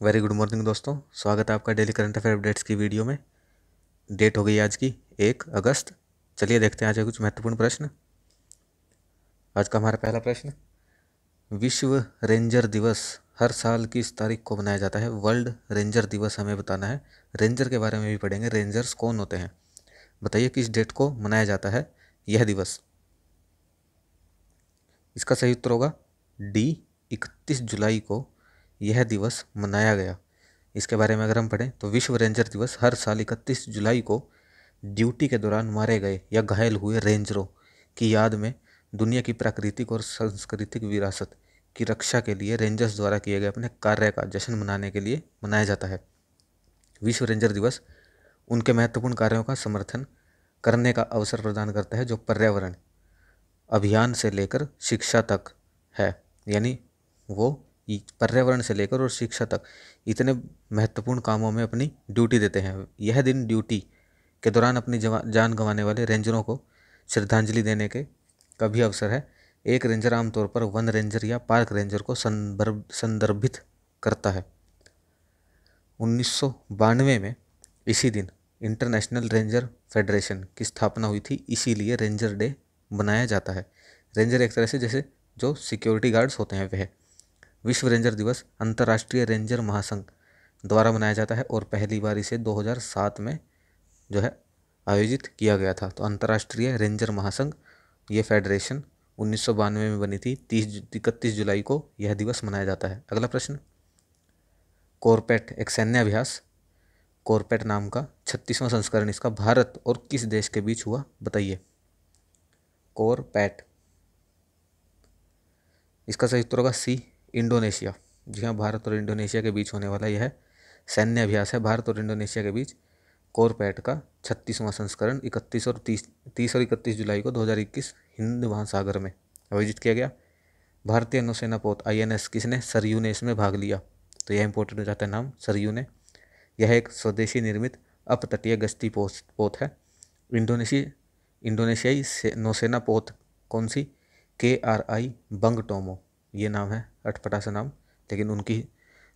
Very good morning दोस्तों, स्वागत है आपका डेली करंट अफेयर अपडेट्स की वीडियो में। डेट हो गई आज की 1 अगस्त। चलिए देखते हैं आज के कुछ महत्वपूर्ण प्रश्न। आज का हमारा पहला प्रश्न, विश्व रेंजर दिवस हर साल किस तारीख को मनाया जाता है? वर्ल्ड रेंजर दिवस हमें बताना है। रेंजर के बारे में भी पढ़ेंगे, रेंजर्स कौन होते हैं। बताइए किस डेट को मनाया जाता है यह दिवस। इसका सही उत्तर होगा डी, 31 जुलाई को यह दिवस मनाया गया। इसके बारे में अगर हम पढ़ें तो विश्व रेंजर दिवस हर साल 31 जुलाई को ड्यूटी के दौरान मारे गए या घायल हुए रेंजरों की याद में दुनिया की प्राकृतिक और सांस्कृतिक विरासत की रक्षा के लिए रेंजर्स द्वारा किए गए अपने कार्य का जश्न मनाने के लिए मनाया जाता है। विश्व रेंजर दिवस उनके महत्वपूर्ण कार्यों का समर्थन करने का अवसर प्रदान करता है जो पर्यावरण अभियान से लेकर शिक्षा तक है। यानी वो पर्यावरण से लेकर और शिक्षा तक इतने महत्वपूर्ण कामों में अपनी ड्यूटी देते हैं। यह दिन ड्यूटी के दौरान अपनी जान गंवाने वाले रेंजरों को श्रद्धांजलि देने के का भी अवसर है। एक रेंजर आमतौर पर वन रेंजर या पार्क रेंजर को संदर्भित करता है। 1992 में इसी दिन इंटरनेशनल रेंजर फेडरेशन की स्थापना हुई थी, इसीलिए रेंजर डे बनाया जाता है। रेंजर एक तरह से जैसे जो सिक्योरिटी गार्ड्स होते हैं वह। विश्व रेंजर दिवस अंतर्राष्ट्रीय रेंजर महासंघ द्वारा मनाया जाता है और पहली बार इसे 2007 में जो है आयोजित किया गया था। तो अंतर्राष्ट्रीय रेंजर महासंघ ये फेडरेशन 1992 में बनी थी। 31 जुलाई को यह दिवस मनाया जाता है। अगला प्रश्न, कोरपेट एक सैन्य अभ्यास, कोरपेट नाम का 36वां संस्करण इसका भारत और किस देश के बीच हुआ? बताइए। कोरपेट, इसका सही उत्तर होगा सी, इंडोनेशिया। जी हाँ, भारत और इंडोनेशिया के बीच होने वाला यह सैन्य अभ्यास है। भारत और इंडोनेशिया के बीच कोरपेट का 36वां संस्करण 30 और 31 जुलाई को 2021 हिंद महासागर में आयोजित किया गया। भारतीय नौसेना पोत INS किसने? सरयू ने इसमें भाग लिया। तो यह इंपॉर्टेंट हो जाता है नाम, सरयू ने। यह एक स्वदेशी निर्मित अपतटीय गश्ती पोत है। इंडोनेशियाई नौसेना पोत कौन सी? KRI बंगटोमो, ये नाम है, अटपटा सा नाम, लेकिन उनकी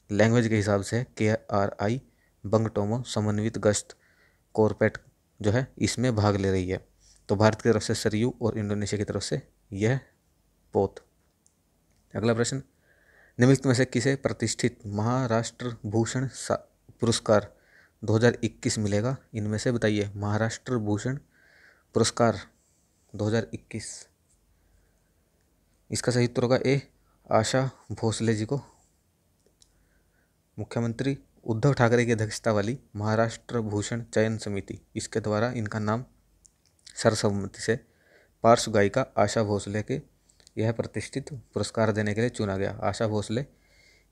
लैंग्वेज के हिसाब से KRI बंगटोमो समन्वित गश्त कोरपेट जो है इसमें भाग ले रही है। तो भारत की तरफ से सरयू और इंडोनेशिया की तरफ से यह पोत। अगला प्रश्न, निम्नलिखित में से किसे प्रतिष्ठित महाराष्ट्र भूषण पुरस्कार 2021 मिलेगा? इनमें से बताइए। महाराष्ट्र भूषण पुरस्कार 2021, इसका सही उत्तर होगा ए, आशा भोसले जी को। मुख्यमंत्री उद्धव ठाकरे की अध्यक्षता वाली महाराष्ट्र भूषण चयन समिति, इसके द्वारा इनका नाम सर्वसम्मति से पार्श्व गायिका आशा भोसले के यह प्रतिष्ठित पुरस्कार देने के लिए चुना गया। आशा भोसले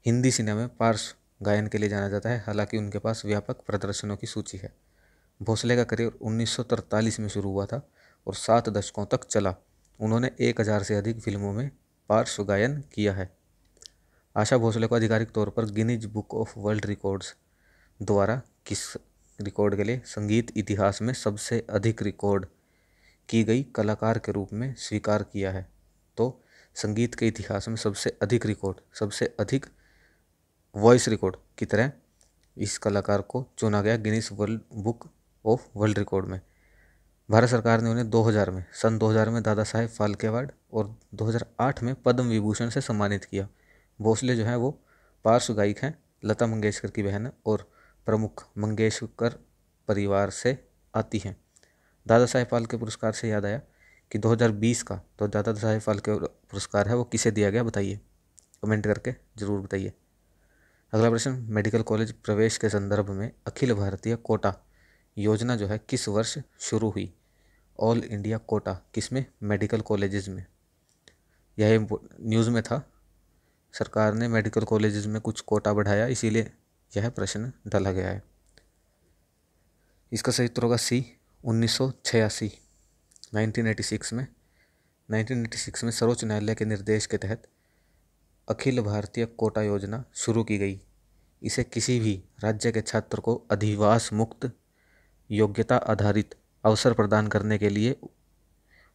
हिंदी सिनेमा में पार्श्व गायन के लिए जाना जाता है, हालांकि उनके पास व्यापक प्रदर्शनों की सूची है। भोसले का करियर 1943 में शुरू हुआ था और 7 दशकों तक चला। उन्होंने 1000 से अधिक फिल्मों में पार्श्व गायन किया है। आशा भोसले को आधिकारिक तौर पर Guinness book of world records द्वारा किस रिकॉर्ड के लिए संगीत इतिहास में सबसे अधिक रिकॉर्ड की गई कलाकार के रूप में स्वीकार किया है? तो संगीत के इतिहास में सबसे अधिक रिकॉर्ड, सबसे अधिक वॉइस रिकॉर्ड की तरह इस कलाकार को चुना गया Guinness world book of world record में। भारत सरकार ने उन्हें 2000 में दादा साहेब फाल्के अवार्ड और 2008 में पद्म विभूषण से सम्मानित किया। भोसले जो है वो पार्श्व गायक हैं, लता मंगेशकर की बहन है और प्रमुख मंगेशकर परिवार से आती हैं। दादा साहेब फाल्के पुरस्कार से याद आया कि 2020 का तो दादा साहेब फाल्के पुरस्कार है वो किसे दिया गया? बताइए, कमेंट करके ज़रूर बताइए। अगला प्रश्न, मेडिकल कॉलेज प्रवेश के संदर्भ में अखिल भारतीय कोटा योजना जो है किस वर्ष शुरू हुई? ऑल इंडिया कोटा किसमें? मेडिकल कॉलेजेस में। यह न्यूज़ में था, सरकार ने मेडिकल कॉलेजेस में कुछ कोटा बढ़ाया, इसीलिए यह प्रश्न डाला गया है। इसका सही उत्तर होगा सी, 1986 1986 में सर्वोच्च न्यायालय के निर्देश के तहत अखिल भारतीय कोटा योजना शुरू की गई। इसे किसी भी राज्य के छात्र को अधिवास मुक्त योग्यता आधारित अवसर प्रदान करने के लिए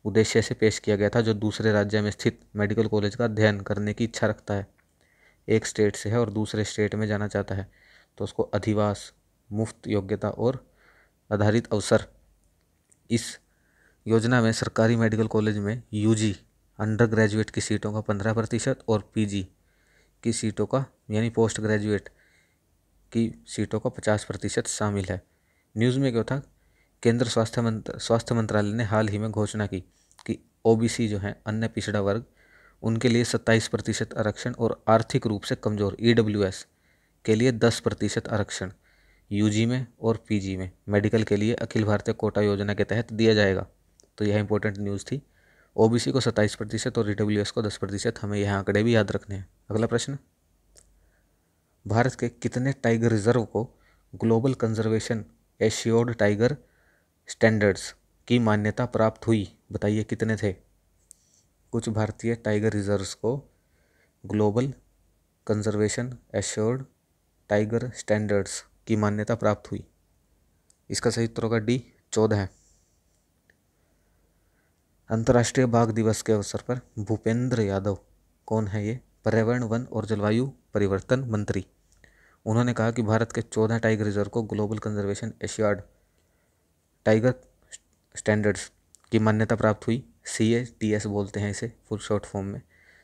उद्देश्य से पेश किया गया था जो दूसरे राज्य में स्थित मेडिकल कॉलेज का अध्ययन करने की इच्छा रखता है एक स्टेट से है और दूसरे स्टेट में जाना चाहता है तो उसको अधिवास, मुफ्त योग्यता और आधारित अवसर। इस योजना में सरकारी मेडिकल कॉलेज में यूजी अंडर ग्रेजुएट की सीटों का 15% और पीजी की सीटों का यानी पोस्ट ग्रेजुएट की सीटों का 50% शामिल है। न्यूज़ में क्या था, केंद्र स्वास्थ्य मंत्रालय ने हाल ही में घोषणा की कि ओबीसी जो है अन्य पिछड़ा वर्ग, उनके लिए 27% आरक्षण और आर्थिक रूप से कमजोर ईडब्ल्यूएस के लिए 10% आरक्षण यूजी में और पीजी में मेडिकल के लिए अखिल भारतीय कोटा योजना के तहत दिया जाएगा। तो यह इंपॉर्टेंट न्यूज़ थी। ओबीसी को 27% और ईडब्ल्यूएस को 10%। हमें यह आंकड़े भी याद रखने हैं। अगला प्रश्न, भारत के कितने टाइगर रिजर्व को global conservation assured tiger standards की मान्यता प्राप्त हुई? बताइए कितने थे? कुछ भारतीय टाइगर रिजर्व्स को global conservation assured tiger standards की मान्यता प्राप्त हुई। इसका सही उत्तर होगा डी, 14 है। अंतर्राष्ट्रीय बाघ दिवस के अवसर पर भूपेंद्र यादव, कौन है ये? पर्यावरण, वन और जलवायु परिवर्तन मंत्री। उन्होंने कहा कि भारत के 14 टाइगर रिजर्व को global conservation assured tiger standards की मान्यता प्राप्त हुई। CATS बोलते हैं इसे फुल शॉर्ट फॉर्म में।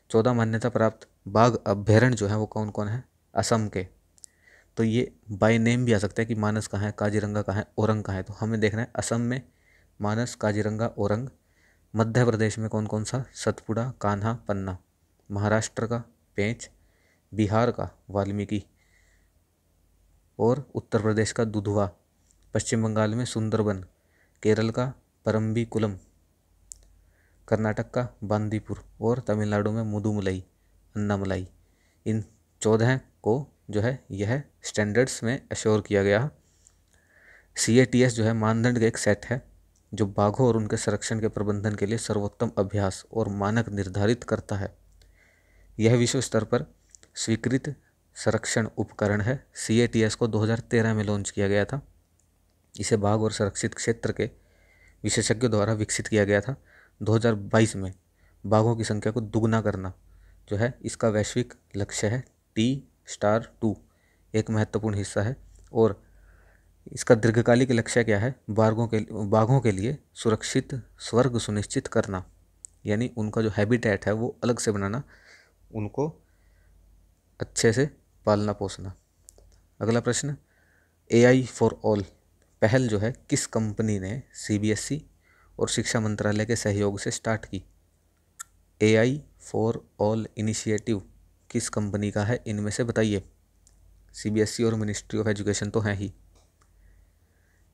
14 मान्यता प्राप्त बाघ अभ्यारण्य जो है वो कौन कौन है? असम के। तो ये बाय नेम भी आ सकता है कि मानस कहाँ है, काजीरंगा कहाँ है, औरंग कहाँ है। तो हमें देखना है असम में मानस, काजीरंगा, औरंग। मध्य प्रदेश में कौन कौन सा? सतपुड़ा, कान्हा, पन्ना। महाराष्ट्र का पेंच, बिहार का वाल्मीकि और उत्तर प्रदेश का दुधवा। पश्चिम बंगाल में सुंदरबन, केरल का परम्बिकुलम, कर्नाटक का बांदीपुर और तमिलनाडु में मुदुमलाई, अन्नामलाई। इन 14 को जो है यह स्टैंडर्ड्स में एश्योर किया गया। CATS जो है मानदंड का एक सेट है जो बाघों और उनके संरक्षण के प्रबंधन के लिए सर्वोत्तम अभ्यास और मानक निर्धारित करता है। यह विश्व स्तर पर स्वीकृत संरक्षण उपकरण है। CATS को 2013 में लॉन्च किया गया था। इसे बाघ और संरक्षित क्षेत्र के विशेषज्ञों द्वारा विकसित किया गया था। 2022 में बाघों की संख्या को दुगना करना जो है इसका वैश्विक लक्ष्य है। T*2 एक महत्वपूर्ण हिस्सा है और इसका दीर्घकालिक लक्ष्य क्या है? बाघों के लिए सुरक्षित स्वर्ग सुनिश्चित करना, यानी उनका जो हैबिटेट है वो अलग से बनाना, उनको अच्छे से पालना पोसना। अगला प्रश्न, AI फॉर ऑल पहल जो है किस कंपनी ने CBSE और शिक्षा मंत्रालय के सहयोग से स्टार्ट की? AI फॉर ऑल इनिशिएटिव किस कंपनी का है? इनमें से बताइए। CBSE और मिनिस्ट्री ऑफ एजुकेशन तो है ही।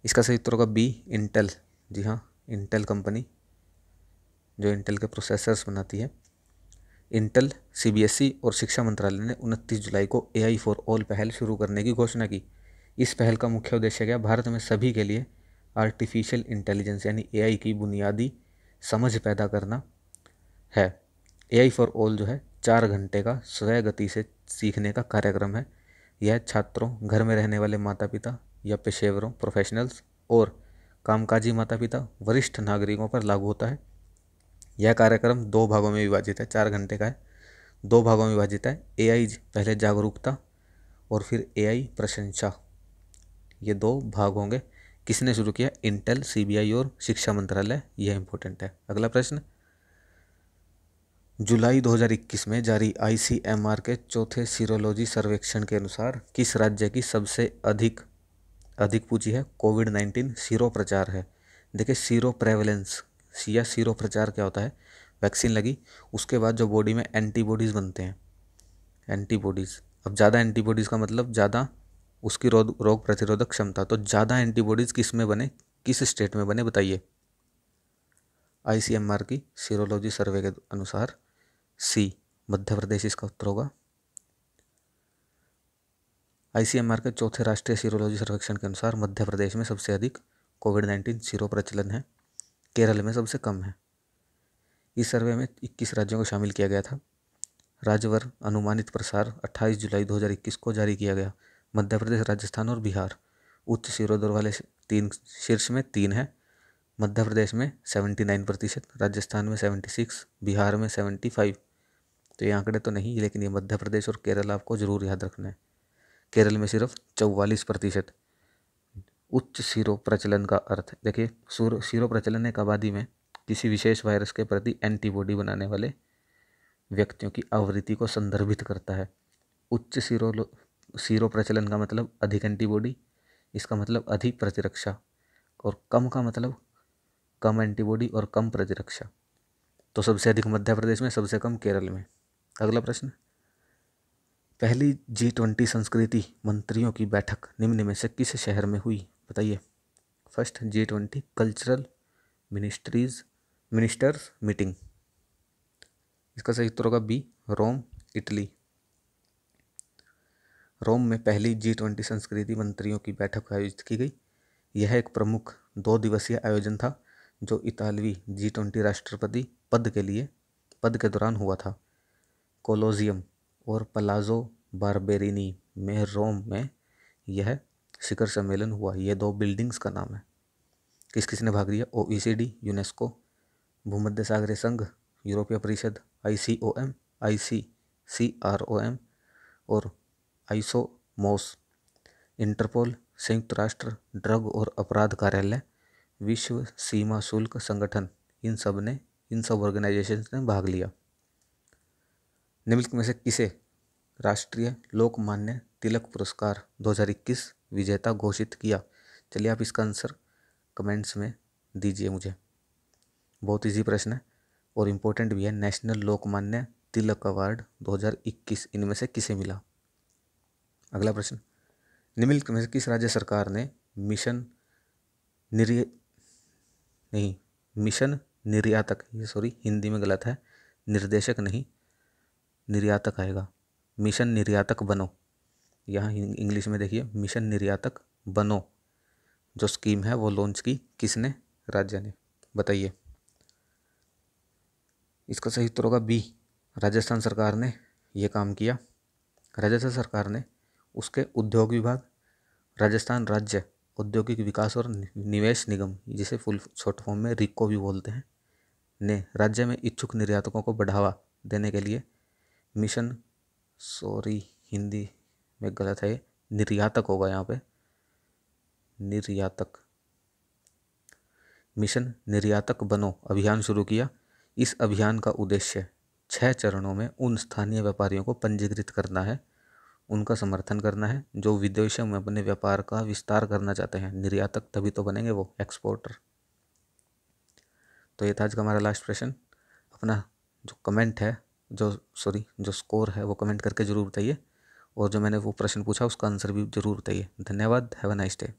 इसका सही उत्तर होगा बी, इंटेल। जी हाँ, इंटेल कंपनी जो इंटेल के प्रोसेसर्स बनाती है। इंटेल, CBSE और शिक्षा मंत्रालय ने 29 जुलाई को AI फॉर ऑल पहल शुरू करने की घोषणा की। इस पहल का मुख्य उद्देश्य क्या? भारत में सभी के लिए आर्टिफिशियल इंटेलिजेंस यानी AI की बुनियादी समझ पैदा करना है। AI फॉर ऑल जो है 4 घंटे का स्वय गति से सीखने का कार्यक्रम है। यह छात्रों, घर में रहने वाले माता पिता या पेशेवरों, प्रोफेशनल्स और कामकाजी माता पिता, वरिष्ठ नागरिकों पर लागू होता है। यह कार्यक्रम 2 भागों में विभाजित है। 4 घंटे का है, 2 भागों में विभाजित है। AI पहले जागरूकता और फिर AI प्रशंसा, ये 2 भाग होंगे। किसने शुरू किया? इंटेल, CBI और शिक्षा मंत्रालय। यह इंपॉर्टेंट है। अगला प्रश्न, जुलाई 2021 में जारी ICMR के चौथे सीरोलॉजी सर्वेक्षण के अनुसार किस राज्य की सबसे अधिक पूछी है? कोविड-19 सीरो प्रचार है। देखिए, सीरो प्रेवलेंस या सीरो प्रचार क्या होता है? वैक्सीन लगी, उसके बाद जो बॉडी में एंटीबॉडीज़ बनते हैं, एंटीबॉडीज़। अब ज़्यादा एंटीबॉडीज़ का मतलब ज़्यादा उसकी रोग प्रतिरोधक क्षमता। तो ज़्यादा एंटीबॉडीज़ किस में बने, किस स्टेट में बने? बताइए। ICMR की सीरोलॉजी सर्वे के अनुसार सी, मध्य प्रदेश इसका उत्तर होगा। ICMR के चौथे राष्ट्रीय सीरोलॉजी सर्वेक्षण के अनुसार मध्य प्रदेश में सबसे अधिक कोविड-19 सीरो प्रचलन है, केरल में सबसे कम है। इस सर्वे में 21 राज्यों को शामिल किया गया था। राज्यवार अनुमानित प्रसार 28 जुलाई 2021 को जारी किया गया। मध्य प्रदेश, राजस्थान और बिहार उच्च सीरो दर वाले 3 शीर्ष में 3 है। मध्य प्रदेश में 79%, राजस्थान में 76, बिहार में 75 तो ये आंकड़े तो नहीं, लेकिन ये मध्य प्रदेश और केरल आपको जरूर याद रखना है। केरल में सिर्फ 44%। उच्च सीरो प्रचलन का अर्थ देखिए, सीरो प्रचलन एक आबादी में किसी विशेष वायरस के प्रति एंटीबॉडी बनाने वाले व्यक्तियों की आवृत्ति को संदर्भित करता है। उच्च सीरो प्रचलन का मतलब अधिक एंटीबॉडी, इसका मतलब अधिक प्रतिरक्षा, और कम का मतलब कम एंटीबॉडी और कम प्रतिरक्षा। तो सबसे अधिक मध्य प्रदेश में, सबसे कम केरल में। अगला प्रश्न, पहली G20 संस्कृति मंत्रियों की बैठक निम्न में से किस शहर में हुई, बताइए। First G20 cultural ministers meeting, इसका सही उत्तर होगा बी, रोम, इटली। रोम में पहली G20 संस्कृति मंत्रियों की बैठक आयोजित की गई। यह एक प्रमुख 2 दिवसीय आयोजन था जो इतालवी G20 राष्ट्रपति पद के दौरान हुआ था। कोलोजियम और पलाज़ो बार्बेरिनी में रोम में यह शिखर सम्मेलन हुआ। ये 2 बिल्डिंग्स का नाम है। किस किस ने भाग लिया, OECD, यूनेस्को, भूमध्य सागरीय संघ, यूरोपीय परिषद, ICOM, ICCROM और आइसोमोस, इंटरपोल, संयुक्त राष्ट्र ड्रग और अपराध कार्यालय, विश्व सीमा शुल्क संगठन, इन सब ऑर्गेनाइजेशंस ने भाग लिया। निम्नलिखित में से किसे राष्ट्रीय लोकमान्य तिलक पुरस्कार 2021 विजेता घोषित किया? चलिए आप इसका आंसर कमेंट्स में दीजिए मुझे। बहुत इजी प्रश्न है और इम्पोर्टेंट भी है। नेशनल लोकमान्य तिलक अवार्ड 2021 इनमें से किसे मिला? अगला प्रश्न, निम्नलिखित में से किस राज्य सरकार ने मिशन निर्यातक, ये सॉरी हिंदी में गलत है, निर्देशक नहीं निर्यातक आएगा, मिशन निर्यातक बनो, यहाँ इंग्लिश में देखिए मिशन निर्यातक बनो जो स्कीम है वो लॉन्च की किसने? राज्य ने, बताइए। इसका सही उत्तर होगा बी, राजस्थान सरकार ने ये काम किया। राजस्थान सरकार ने उसके उद्योग विभाग, राजस्थान राज्य औद्योगिक विकास और निवेश निगम, जिसे फुल शॉर्ट फॉर्म में रिको भी बोलते हैं, ने राज्य में इच्छुक निर्यातकों को बढ़ावा देने के लिए मिशन, सॉरी हिंदी में गलत है, निर्यातक होगा यहाँ पे, निर्यातक, मिशन निर्यातक बनो अभियान शुरू किया। इस अभियान का उद्देश्य 6 चरणों में उन स्थानीय व्यापारियों को पंजीकृत करना है, उनका समर्थन करना है जो विदेशों में अपने व्यापार का विस्तार करना चाहते हैं। निर्यातक तभी तो बनेंगे वो, एक्सपोर्टर। तो ये था आज का हमारा लास्ट प्रश्न। अपना जो कमेंट है, जो स्कोर है वो कमेंट करके ज़रूर बताइए, और जो मैंने वो प्रश्न पूछा उसका आंसर भी ज़रूर बताइए। धन्यवाद। Have a nice day.